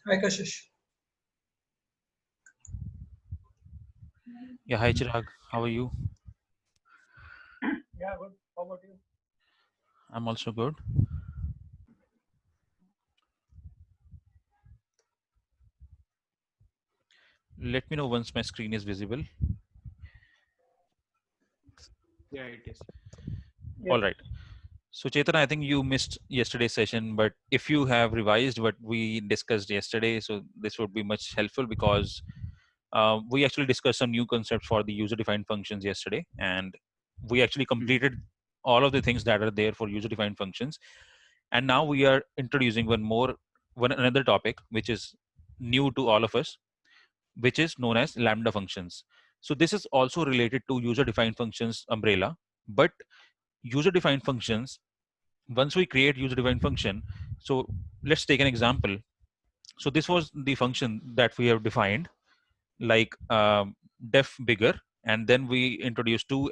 Hi, Kashish. Yeah, hi Chirag, how are you? Yeah, good. How about you? I'm also good. Let me know once my screen is visible. Yeah, it is. All Yes. right. So Chetan, I think you missed yesterday's session, but if you have revised what we discussed yesterday, so this would be much helpful because we actually discussed some new concepts for the user-defined functions yesterday, and we actually Mhm. completed all of the things that are there for user-defined functions. And now we are introducing one another topic, which is new to all of us, which is known as lambda functions. So this is also related to user defined functions umbrella, but user defined functions, once we create user defined function, so let's take an example. So this was the function that we have defined, like def bigger, and then we introduced two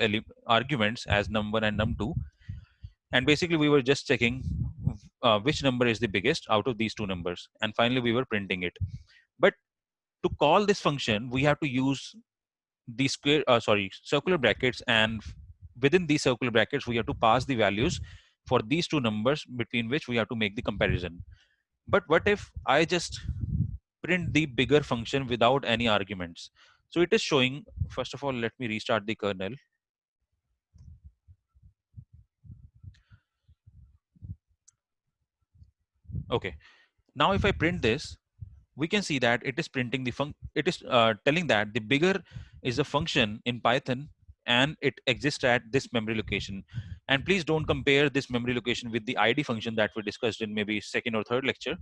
arguments as num1 and num2, and basically we were just checking which number is the biggest out of these two numbers, and finally we were printing it. But to call this function we have to use the circular brackets, and within these circular brackets we have to pass the values for these two numbers between which we have to make the comparison. But what if I just print the bigger function without any arguments? So it is showing, first of all, let me restart the kernel. Okay, now if I print this, we can see that it is printing it is telling that the bigger is a function in Python and it exists at this memory location. And please don't compare this memory location with the id function that we discussed in maybe second or third lecture.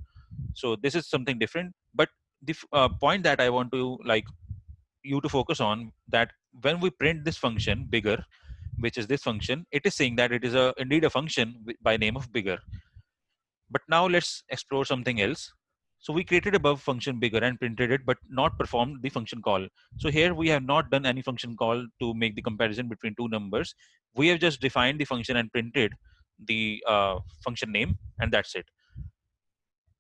So this is something different. But the point that I want to like you to focus on, that when we print this function bigger, which is this function, it is saying that it is a indeed a function by name of bigger. But now let's explore something else. So we created a above function bigger and printed it, but not performed the function call. So here we have not done any function call to make the comparison between two numbers. We have just defined the function and printed the function name, and that's it.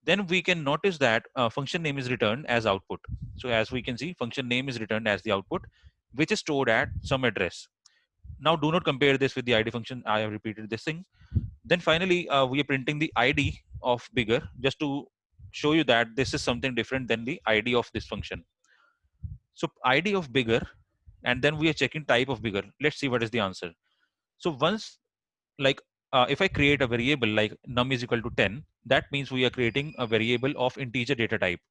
Then we can notice that function name is returned as output. So as we can see, function name is returned as the output, which is stored at some address. Now do not compare this with the id function. I have repeated this thing. Then finally, we are printing the ID of bigger just to show you that this is something different than the ID of this function. So ID of bigger, and then we are checking type of bigger. Let's see what is the answer. So once, like, if I create a variable like num is equal to 10, that means we are creating a variable of integer data type.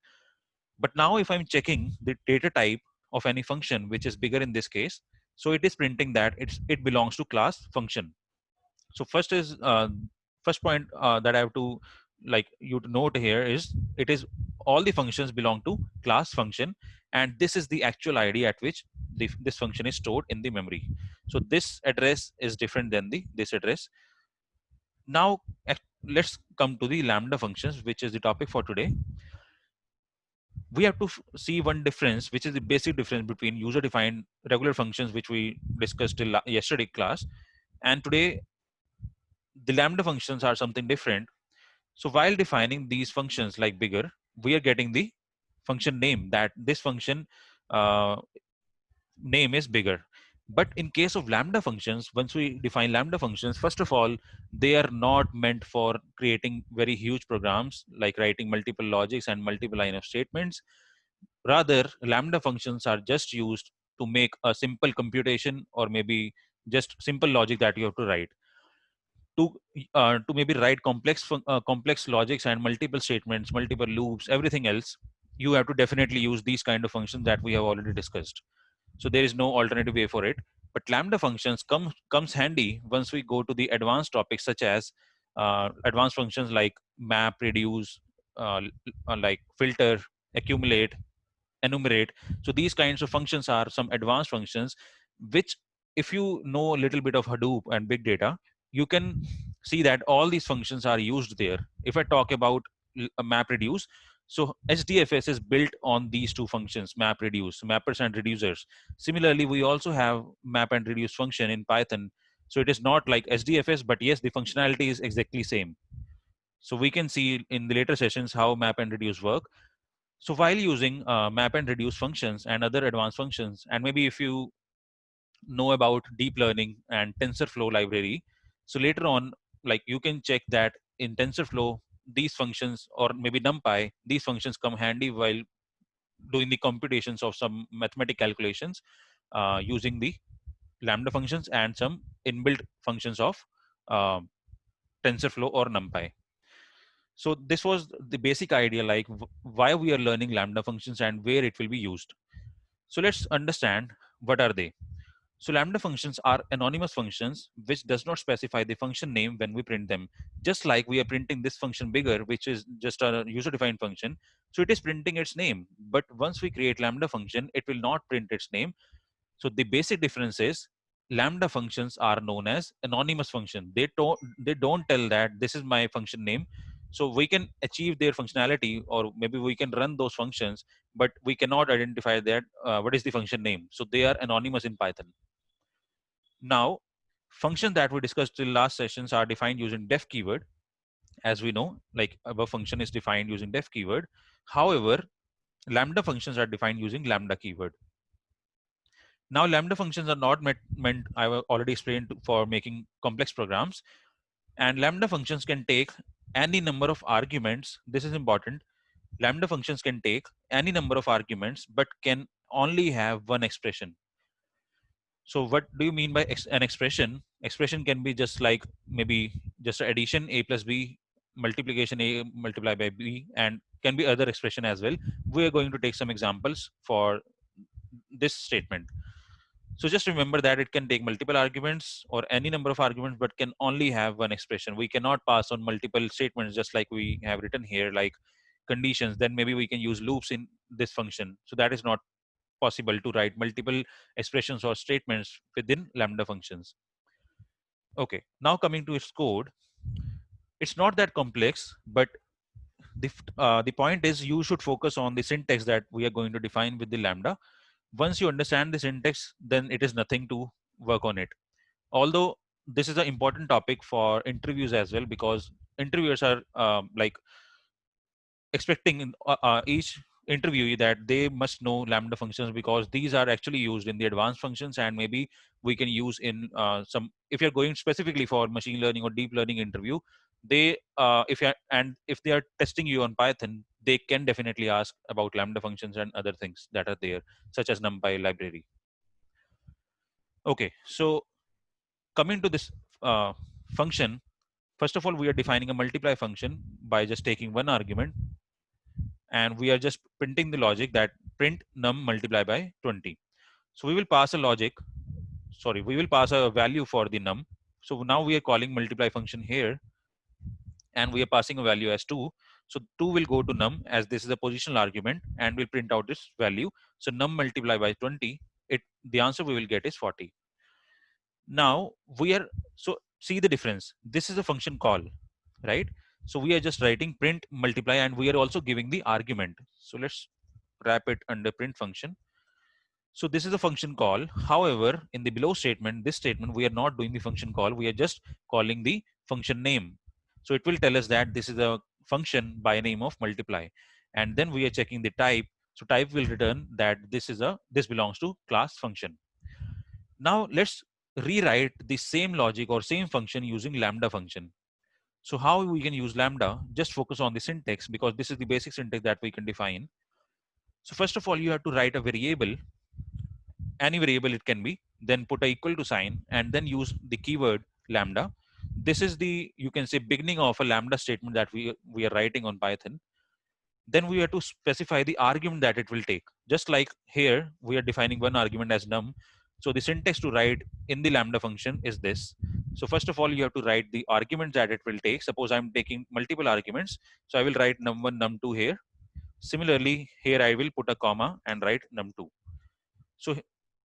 But now if I'm checking the data type of any function, which is bigger in this case, so it is printing that it belongs to class function. So first point that I have to like you to note here is it is all the functions belong to class function, and this is the actual id at which this function is stored in the memory. So this address is different than the this address. Now let's come to the lambda functions, which is the topic for today. We have to see one difference, which is the basic difference between user defined regular functions, which we discussed till yesterday class, and today the lambda functions are something different. So while defining these functions like bigger, we are getting the function name, that this function uh, name is bigger. But in case of lambda functions, once we define lambda functions, first of all, they are not meant for creating very huge programs like writing multiple logics and multiple line of statements. Rather, lambda functions are just used to make a simple computation, or maybe just simple logic that you have to write to maybe write complex logics and multiple statements, multiple loops, everything else. You have to definitely use these kind of functions that we have already discussed. So there is no alternative way for it. But lambda functions comes handy once we go to the advanced topics, such as advanced functions like map, reduce, like filter, accumulate, enumerate. So these kinds of functions are some advanced functions which, if you know a little bit of Hadoop and big data, you can see that all these functions are used there. If I talk about map reduce, so HDFS is built on these two functions, map reduce, mappers and reducers. Similarly, we also have map and reduce function in Python. So it is not like HDFS, but yes, the functionality is exactly same. So we can see in the later sessions how map and reduce work. So while using map and reduce functions and other advanced functions, and maybe if you know about deep learning and TensorFlow library, so later on, like you can check that in TensorFlow, these functions or maybe NumPy, these functions come handy while doing the computations of some mathematical calculations using the Lambda functions and some inbuilt functions of um TensorFlow or NumPy. So this was the basic idea, like why we are learning Lambda functions and where it will be used. So let's understand what are they. So Lambda functions are anonymous functions which does not specify the function name when we print them. Just like we are printing this function bigger, which is just a user-defined function. So it is printing its name. But once we create Lambda function, it will not print its name. So the basic difference is Lambda functions are known as anonymous function. They don't tell that this is my function name. So we can achieve their functionality, or maybe we can run those functions, but we cannot identify that what is the function name. So they are anonymous in Python. Now, functions that we discussed in last sessions are defined using def keyword. As we know, like above function is defined using def keyword. However, Lambda functions are defined using lambda keyword. Now, lambda functions are not meant, I have already explained, for making complex programs. And lambda functions can take any number of arguments. This is important. Lambda functions can take any number of arguments, but can only have one expression. So what do you mean by an expression? Expression can be just like maybe just addition a plus b, multiplication a multiplied by b, and can be other expression as well. We are going to take some examples for this statement. So just remember that it can take multiple arguments or any number of arguments, but can only have one expression. We cannot pass on multiple statements just like we have written here, like conditions. Then maybe we can use loops in this function. So that is not possible to write multiple expressions or statements within lambda functions. Okay, now coming to its code, it's not that complex, but the point is you should focus on the syntax that we are going to define with the lambda. Once you understand the syntax, then it is nothing to work on it. Although this is an important topic for interviews as well, because interviewers are like expecting in each interviewee that they must know lambda functions, because these are actually used in the advanced functions, and maybe we can use in some, if you're going specifically for machine learning or deep learning interview, they if you and if they are testing you on Python, they can definitely ask about lambda functions and other things that are there, such as NumPy library. Okay, so coming to this function, first of all, we are defining a multiply function by just taking one argument, and we are just printing the logic that print num multiply by 20. So we will pass a logic, sorry, we will pass a value for the num. So now we are calling multiply function here, and we are passing a value as 2. So 2 will go to num, as this is a positional argument, and will print out this value. So num multiply by 20, it the answer we will get is 40. Now we are, so see the difference. This is a function call, right? So we are just writing print multiply, and we are also giving the argument. So let's wrap it under print function. So this is a function call. However, in the below statement, this statement, we are not doing the function call. We are just calling the function name. So it will tell us that this is a function by name of multiply. And then we are checking the type. So type will return that this belongs to class function. Now let's rewrite the same logic or same function using lambda function. So how we can use lambda? Just focus on the syntax, because this is the basic syntax that we can define. So first of all, you have to write a variable, any variable it can be, then put a equal to sign, and then use the keyword lambda. This is the, you can say, beginning of a lambda statement that we are writing on Python. Then we have to specify the argument that it will take. Just like here, we are defining one argument as num. So the syntax to write in the lambda function is this. So first of all, you have to write the arguments that it will take. Suppose I'm taking multiple arguments. So I will write num1, num2 here. Similarly, here I will put a comma and write num2. So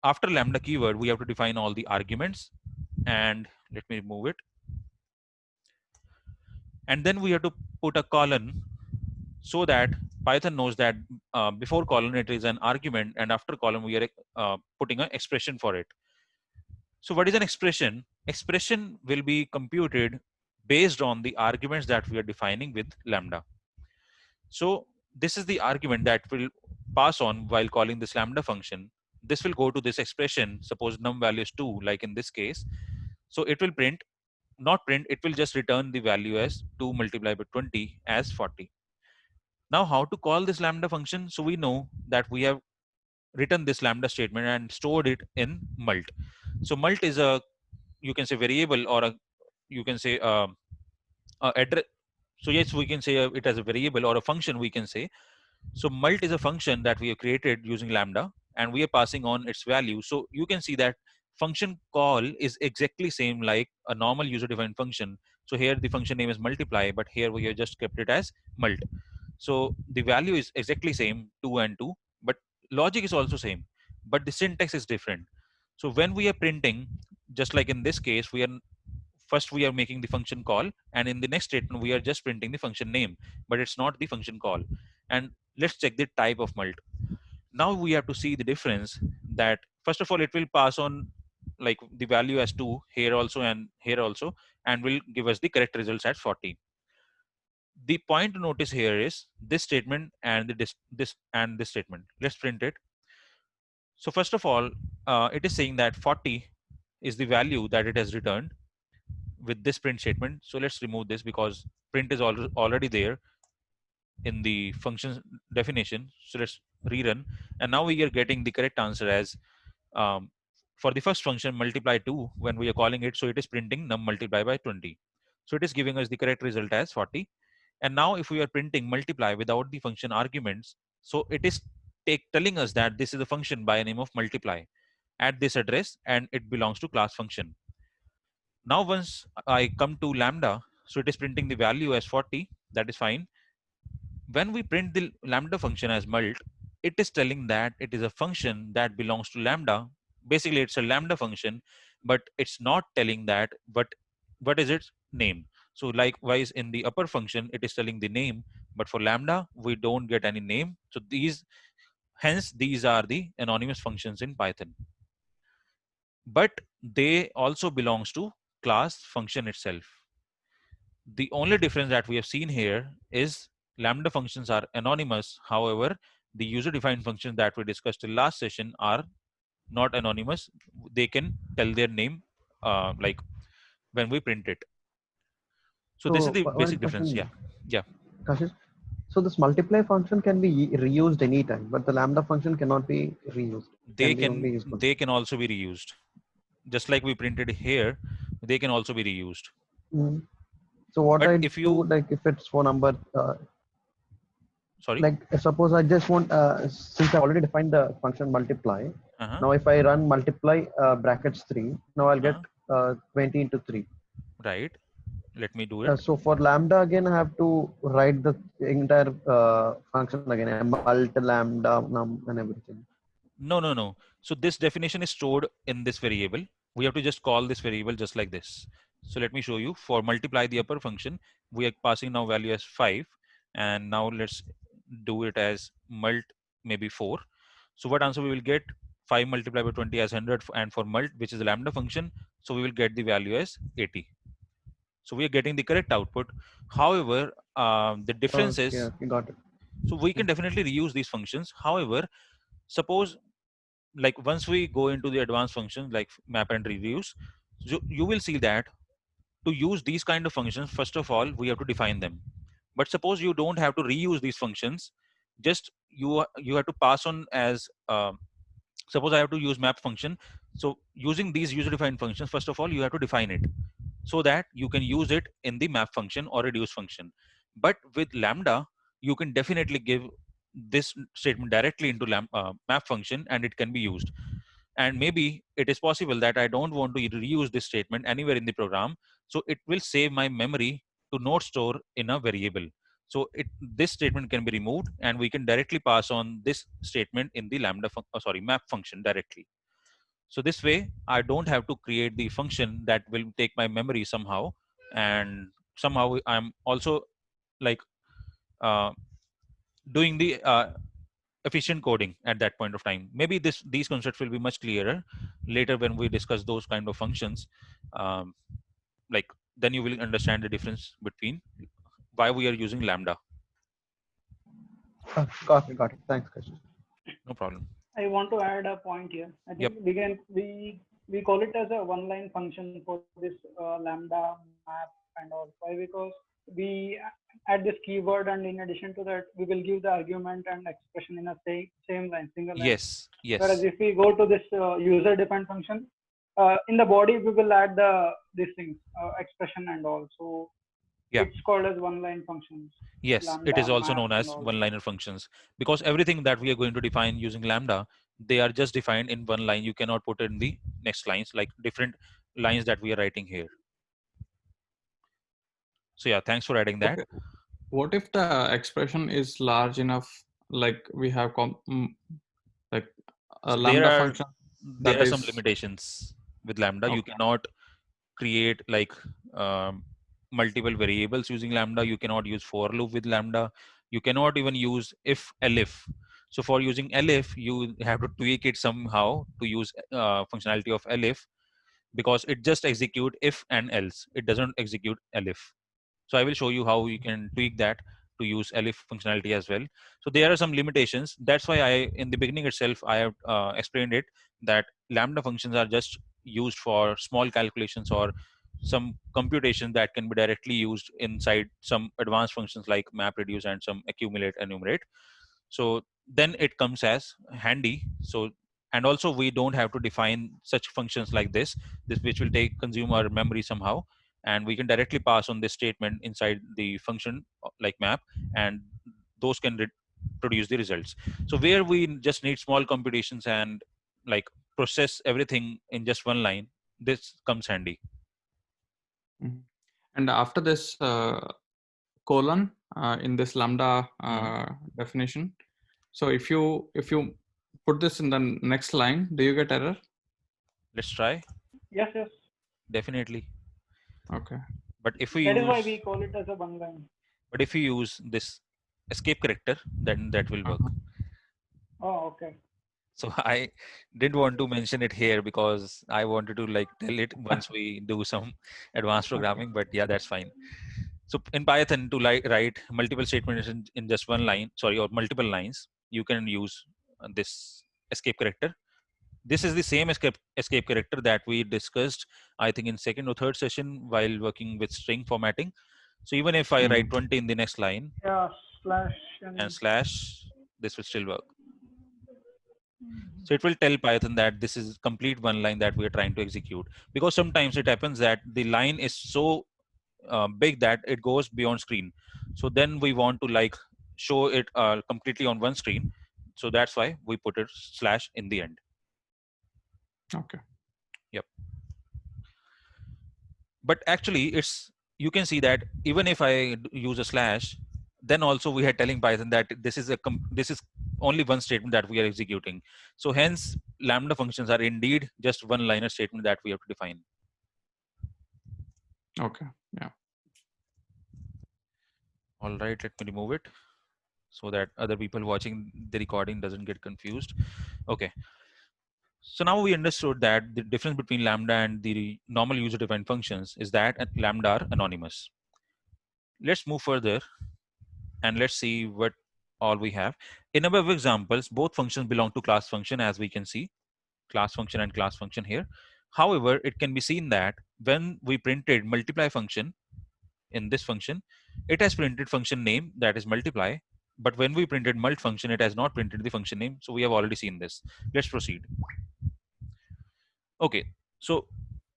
after lambda keyword, we have to define all the arguments. And let me remove it. And then we have to put a colon, so that Python knows that before colon it is an argument, and after colon we are putting an expression for it. So what is an expression? Expression will be computed based on the arguments that we are defining with lambda. So this is the argument that will pass on while calling this lambda function. This will go to this expression. Suppose num value is 2, like in this case. So it will print, not print, it will just return the value as 2 multiplied by 20 as 40. Now, how to call this lambda function? So we know that we have written this lambda statement and stored it in mult. So mult is a, you can say, variable, or a, you can say, address. So yes, we can say it as a variable or a function, we can say. So mult is a function that we have created using lambda, and we are passing on its value. So you can see that function call is exactly same like a normal user defined function. So here the function name is multiply, but here we have just kept it as mult. So the value is exactly same, 2 and 2, but logic is also same, but the syntax is different. So when we are printing, just like in this case, we are first we are making the function call, and in the next statement we are just printing the function name, but it's not the function call. And let's check the type of mult. Now we have to see the difference, that first of all it will pass on like the value as 2 here also and here also, and will give us the correct results at 40. The point to notice here is this statement and this and this statement. Let's print it. So first of all, it is saying that 40 is the value that it has returned with this print statement. So let's remove this because print is already there in the function definition. So let's rerun, and now we are getting the correct answer as, um, for the first function multiply 2, when we are calling it, so it is printing num multiply by 20. So it is giving us the correct result as 40. And now if we are printing multiply without the function arguments, so it is telling us that this is a function by a name of multiply at this address, and it belongs to class function. Now once I come to lambda, so it is printing the value as 40. That is fine. When we print the lambda function as mult, it is telling that it is a function that belongs to lambda. Basically, it's a lambda function, but it's not telling that what is its name. So likewise, in the upper function, it is telling the name, but for lambda, we don't get any name. So these are the anonymous functions in Python, but they also belongs to class function itself. The only difference that we have seen here is lambda functions are anonymous. However, the user defined functions that we discussed in last session are not anonymous. They can tell their name, like when we print it. So this is So the one basic difference. Yeah. question, Yeah. Kashish. So this multiply function can be reused anytime, but the lambda function cannot be reused. It They can be can only used once. they can also be reused. Just like we printed here, they can also be reused. Mm. So what But I if do, you, like if it's for number, sorry. like suppose I just want, since I already defined the function multiply, Uh-huh. now if I run multiply brackets 3, now I'll get Uh-huh. 20 into 3. Right. Let me do it. So for lambda again, I have to write the entire function again, mult, lambda, num, and everything. No, no, no. So this definition is stored in this variable. We have to just call this variable just like this. So let me show you. For multiply the upper function, we are passing now value as 5. And now let's do it as mult maybe 4. So what answer we will get? 5 multiplied by 20 as 100, and for mult, which is a lambda function, so we will get the value as 80. So we are getting the correct output. However, the difference Okay, is, okay, got it. so we can definitely reuse these functions. However, suppose like once we go into the advanced functions like map and reuse, you will see that to use these kind of functions, first of all we have to define them. But suppose you don't have to reuse these functions, just you have to pass on as, suppose I have to use map function. So using these user defined functions, first of all you have to define it so that you can use it in the map function or reduce function. But with lambda, you can definitely give this statement directly into map function, and it can be used. And maybe it is possible that I don't want to reuse this statement anywhere in the program, so it will save my memory to not store in a variable. So this statement can be removed, and we can directly pass on this statement in the map function directly. So this way, I don't have to create the function that will take my memory somehow, and somehow I'm also like uh, doing the efficient coding at that point of time. Maybe these concepts will be much clearer later when we discuss those kind of functions. Um, like then you will understand the difference between why we are using lambda. Got it. Got it. Thanks, Krishna. No problem. I want to add a point here. I Yep. think we call it as a one-line function for this lambda map and all. Why? Because we add this keyword, and in addition to that, we will give the argument and expression in a same line, single line. Yes. Whereas Yes. if we go to this user-defined function, in the body we will add these things, expression and all. So Yeah. it's called as one-line functions. Yes. It Lambda, is also map, known and as all. one-liner functions, because everything that we are going to define using lambda, they are just defined in one line. You cannot put it in the next lines, like different lines that we are writing here. So yeah, thanks for adding that. Okay. What if the expression is large enough? Like we have like a So lambda function there that are some is limitations with lambda. You okay. cannot create like multiple variables using lambda. You cannot use for loop with lambda. You cannot even use if elif. So for using elif, you have to tweak it somehow to use functionality of elif, because it just execute if and else. It doesn't execute elif. So I will show you how you can tweak that to use elif functionality as well. So there are some limitations. That's why in the beginning itself, I have explained it, that lambda functions are just used for small calculations or some computation that can be directly used inside some advanced functions like map, reduce, and some accumulate, enumerate. So then it comes as handy. So, and also we don't have to define such functions like this which will take consume our memory somehow, and we can directly pass on this statement inside the function like map, and those can produce the results. So where we just need small computations and like process everything in just one line, this comes handy. Mhm. And after this colon in this lambda definition, so if you put this in the next line, do you get error? Let's try. Yes, yes. Definitely. Okay. But if we That is why use we call it as a one line. but if we use this escape character, then that will work. Oh, okay. So I didn't want to mention it here because I wanted to like tell it once we do some advanced programming, but yeah, that's fine. So in Python, to write multiple statements in just one line, sorry, or multiple lines, you can use this escape character. This is the same escape character that we discussed, I think, in second or third session while working with string formatting. So even if I write 20 in the next line Yeah, slash and slash, this will still work. So it will tell Python that this is complete one line that we are trying to execute, because sometimes it happens that the line is so big that it goes beyond screen. So then we want to like show it completely on one screen. So that's why we put it slash in the end. Okay. Yep. But actually it's, you can see that even if I use a slash, then also we are telling Python that this is only one statement that we are executing. So hence lambda functions are indeed just one liner statement that we have to define. Okay. Yeah. All right, let me remove it so that other people watching the recording doesn't get confused. Okay. So now we understood that the difference between lambda and the normal user defined functions is that lambda are anonymous. Let's move further and let's see what all we have. In above examples, both functions belong to class function, as we can see, class function and class function here. However, it can be seen that when we printed multiply function in this function, it has printed function name, that is multiply. But when we printed mult function, it has not printed the function name. So we have already seen this. Let's proceed. Okay, so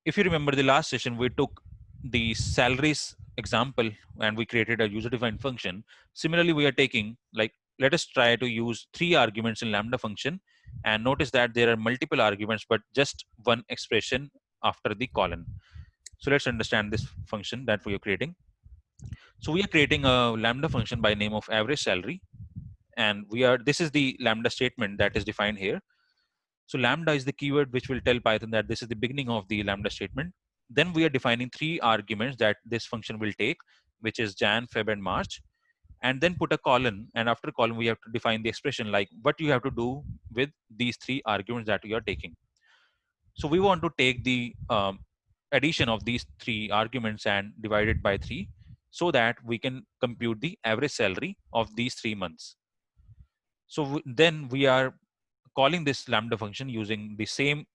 if you remember the last session, we took the salaries example and we created a user defined function. Similarly, we are taking, like, let us try to use 3 arguments in lambda function, and notice that there are multiple arguments, but just one expression after the colon. So let's understand this function that we are creating. So we are creating a lambda function by name of average salary, and this is the lambda statement that is defined here. So lambda is the keyword which will tell Python that this is the beginning of the lambda statement. Then we are defining 3 arguments that this function will take, which is Jan, Feb, and March, and then put a colon. And after colon, we have to define the expression, like what you have to do with these 3 arguments that you are taking. So we want to take the addition of these 3 arguments and divide it by 3, so that we can compute the average salary of these 3 months. So then we are calling this lambda function using the same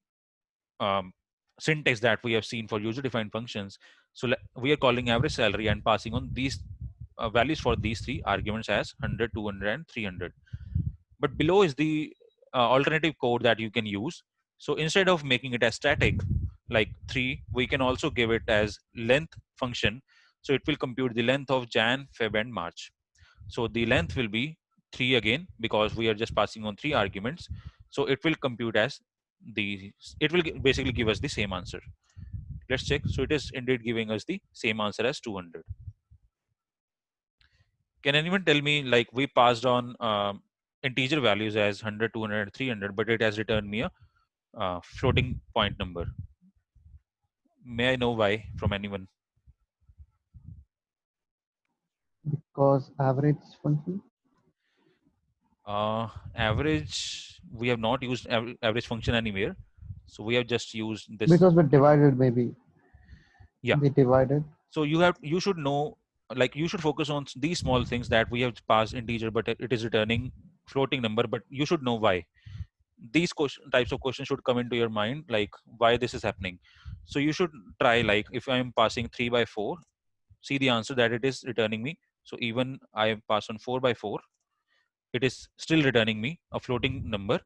syntax that we have seen for user defined functions. So we are calling average salary and passing on these values for these three arguments as 100, 200, and 300. But below is the alternative code that you can use. So instead of making it as static like 3, we can also give it as length function. So it will compute the length of Jan, Feb, and March. So the length will be 3 again, because we are just passing on 3 arguments. So it will compute as it will basically give us the same answer. Let's check. So it is indeed giving us the same answer as 200. Can anyone tell me, like, we passed on integer values as 100, 200, 300, but it has returned me a floating point number? May I know why from anyone? Because average function. Average, we have not used average function anywhere. So we have just used this. Because we divided, maybe. Yeah. We divided. So you should know, like, you should focus on these small things that we have passed integer, but it is returning floating number. But you should know why. These types of questions should come into your mind, like why this is happening. So you should try, like, if I am passing 3 by 4, see the answer that it is returning me. So even I have passed on 4 by 4, it is still returning me a floating number.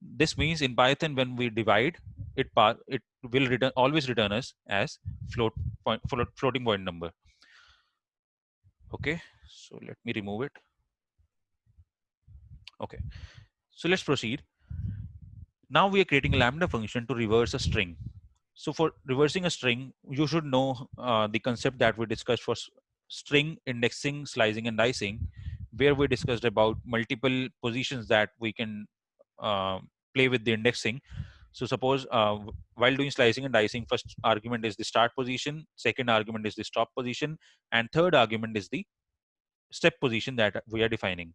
This means in Python, when we divide, it will always return us as floating point number. Okay, so let me remove it. Okay, so let's proceed. Now we are creating a lambda function to reverse a string. So for reversing a string, you should know the concept that we discussed for string indexing, slicing, and dicing, where we discussed about multiple positions that we can play with the indexing. So suppose while doing slicing and dicing, first argument is the start position, second argument is the stop position, and third argument is the step position that we are defining.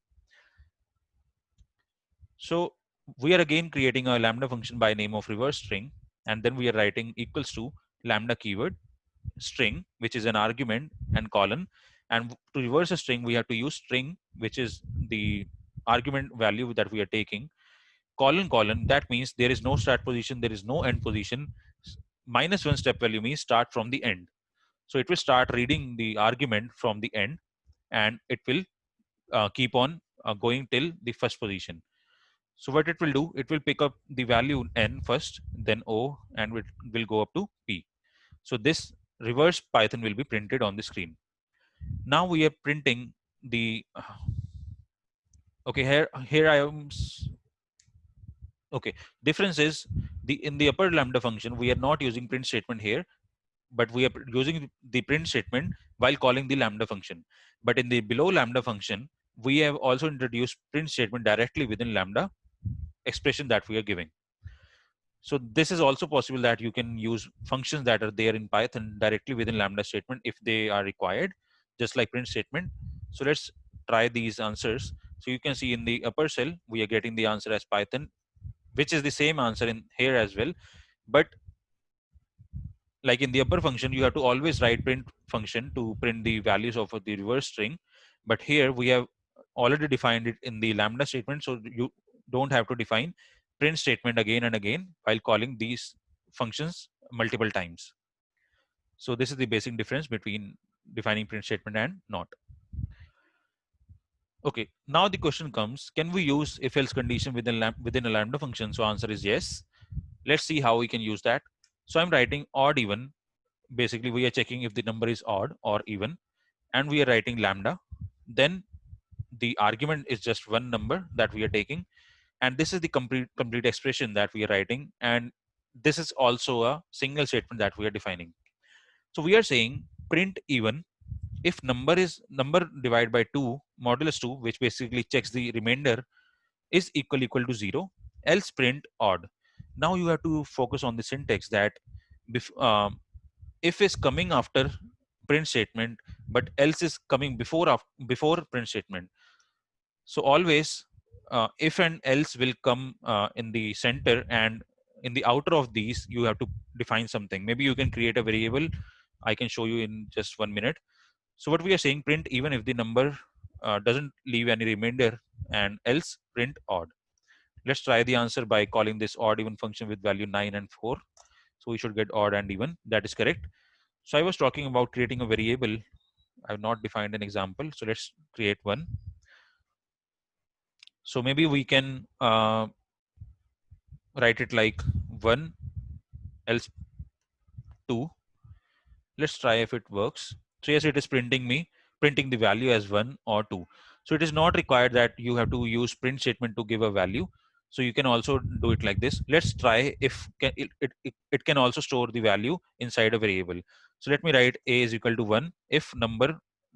So we are again creating a lambda function by name of reverse string, and then we are writing equals to lambda keyword string, which is an argument, and colon. And to reverse a string, we have to use string, which is the argument value that we are taking, colon. That means there is no start position, there is no end position. -1 step value means start from the end. So it will start reading the argument from the end, and it will keep on going till the first position. So what it will do, it will pick up the value n first, then O, and it will go up to P. So this reverse Python will be printed on the screen. Now we are printing the, okay, here I am. Okay, difference is in the upper lambda function, we are not using print statement here, but we are using the print statement while calling the lambda function. But in the below lambda function, we have also introduced print statement directly within lambda expression that we are giving. So this is also possible that you can use functions that are there in Python directly within lambda statement if they are required, just like print statement. So let's try these answers. So you can see in the upper cell, we are getting the answer as Python, which is the same answer in here as well. But like in the upper function, you have to always write print function to print the values of the reverse string. But here we have already defined it in the lambda statement. So you don't have to define print statement again and again while calling these functions multiple times. So this is the basic difference between defining print statement and not. Okay, now the question comes, can we use if else condition within a lambda function? So answer is yes. Let's see how we can use that. So I'm writing odd even. Basically we are checking if the number is odd or even, and we are writing lambda. Then the argument is just one number that we are taking, and this is the complete expression that we are writing, and this is also a single statement that we are defining. So we are saying print even if number divided by 2 modulus 2, which basically checks the remainder, is equal to 0, else print odd. Now you have to focus on the syntax that if is coming after print statement, but else is coming before print statement. So always if and else will come in the center, and in the outer of these you have to define something. Maybe you can create a variable. I can show you in just 1 minute. So what we are saying, print even if the number doesn't leave any remainder, and else print print odd. Let's try the answer by calling this odd even function with value 9 and 4. So we should get odd and even. That is correct. So I was talking about creating a variable. I have not defined an example. So let's create one. So maybe we can write it like 1 else 2. Let's try if it works. So yes, it is printing the value as 1 or 2. So it is not required that you have to use print statement to give a value. So you can also do it like this. Let's try if it can also store the value inside a variable. So let me write a is equal to 1 if number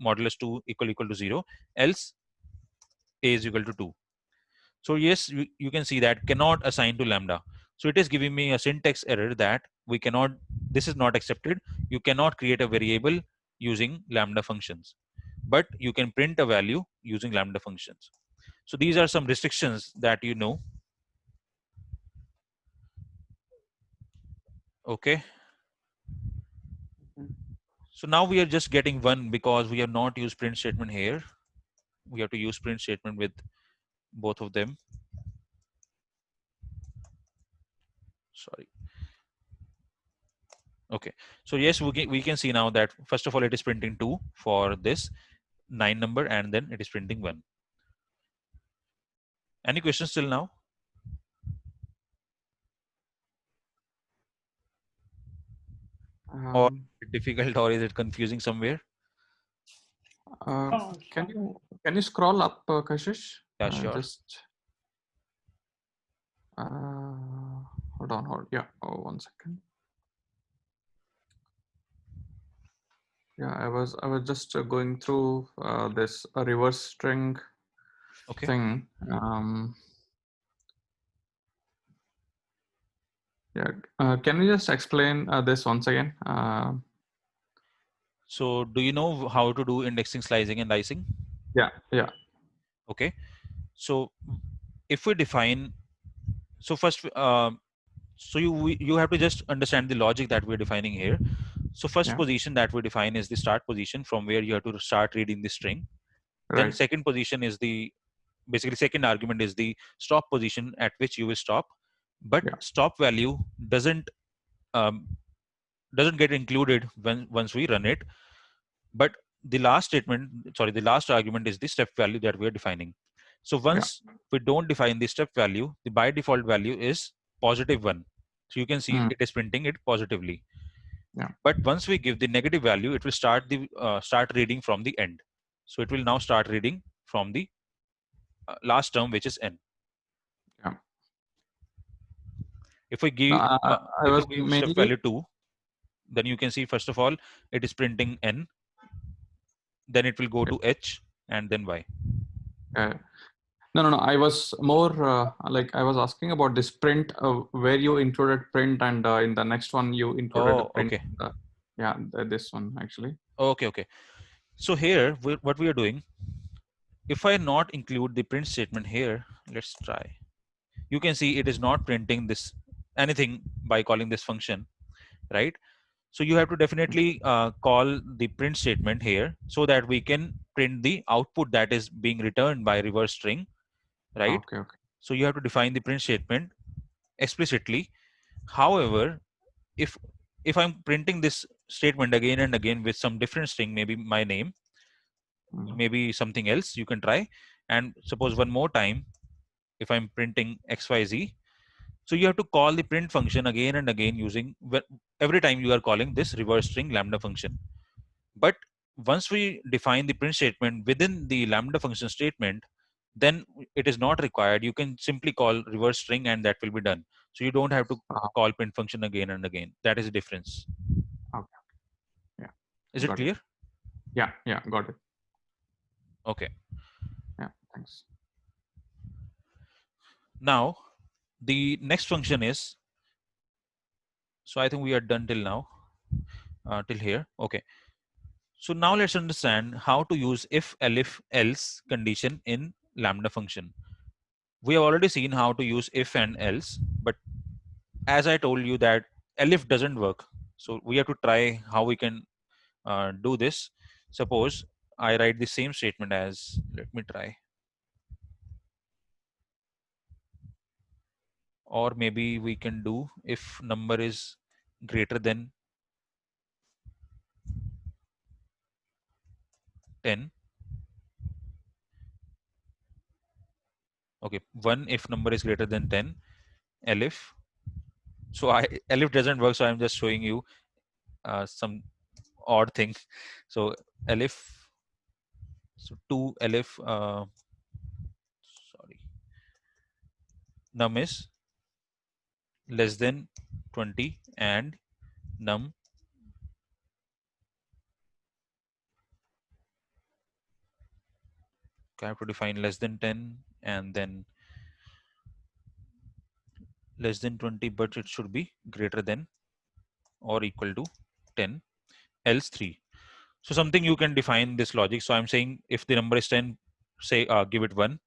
modulus 2 equal to 0, else a is equal to 2. So yes, you can see that cannot assign to lambda. So it is giving me a syntax error that we cannot, this is not accepted. You cannot create a variable using lambda functions, but you can print a value using lambda functions. So these are some restrictions that you know. Okay. So now we are just getting 1 because we have not used print statement here. We have to use print statement with both of them. Sorry. Okay, so yes, we can see now that first of all it is printing 2 for this 9 number, and then it is printing 1. Any questions till now? Or difficult, or is it confusing somewhere? Can you scroll up, Kashish? Yeah, sure. Just hold on. Yeah, 1 second. Yeah, I was just going through this reverse string Okay. thing. Yeah, can you just explain this once again? So do you know how to do indexing, slicing, and dicing? Yeah. Okay. So if we define, so first, so you have to just understand the logic that we're defining here. So first Yeah. position that we define is the start position from where you have to start reading the string. Then Right. second position is the, basically second argument is the stop position at which you will stop, but Yeah. stop value doesn't get included once we run it. But the last statement, sorry, the last argument is the step value that we are defining. So once we don't define the step value, the by default value is +1. So you can see it is printing it positively. Yeah. But once we give the negative value, it will start the start reading from the end. So it will now start reading from the last term, which is n. Yeah. If we give, I if was we give step mainly value 2, then you can see first of all it is printing n, then it will go to h, and then y. No. I was more like I was asking about this print where you included print, and in the next one you included a print. Okay. Yeah, this one actually. Okay. So here, what we are doing, if I not include the print statement here, let's try. You can see it is not printing this anything by calling this function, right? So you have to definitely call the print statement here so that we can print the output that is being returned by reverse string, right? Okay. So you have to define the print statement explicitly. However, if I'm printing this statement again and again with some different string, maybe my name, maybe something else, you can try. And suppose one more time, if I'm printing XYZ, so you have to call the print function again and again using, every time you are calling this reverse string lambda function. But once we define the print statement within the lambda function statement, then it is not required. You can simply call reverse string and that will be done. So you don't have to call print function again and again. That is the difference. Okay. Yeah. Is it clear? Yeah, got it. Okay. Yeah, thanks. Now, the next function is, so I think we are done till now, till here. Okay. So now let's understand how to use if, elif, else condition in lambda function. We have already seen how to use if and else, but as I told you that elif doesn't work. So we have to try how we can do this. Suppose I write the same statement as, let me try. or maybe we can do if number is greater than 10. Okay, 1 if number is greater than 10, elif. So elif doesn't work, so I'm just showing you some odd thing. So elif, so 2 elif, sorry, num is less than 20 and num I have to define less than 10 and then less than 20, but it should be greater than or equal to 10, else 3. So something you can define this logic. So I'm saying if the number is 10, say give it 1.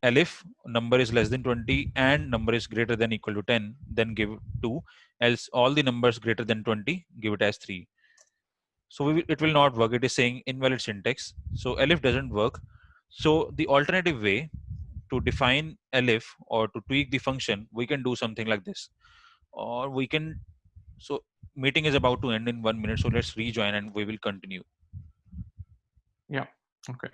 Elif number is less than 20 and number is greater than equal to 10, then give 2. Else all the numbers greater than 20, give it as 3. So it will not work. It is saying invalid syntax. So elif doesn't work. So the alternative way to define elif or to tweak the function, we can do something like this, or we can. So meeting is about to end in 1 minute. So let's rejoin and we will continue. Yeah. Okay.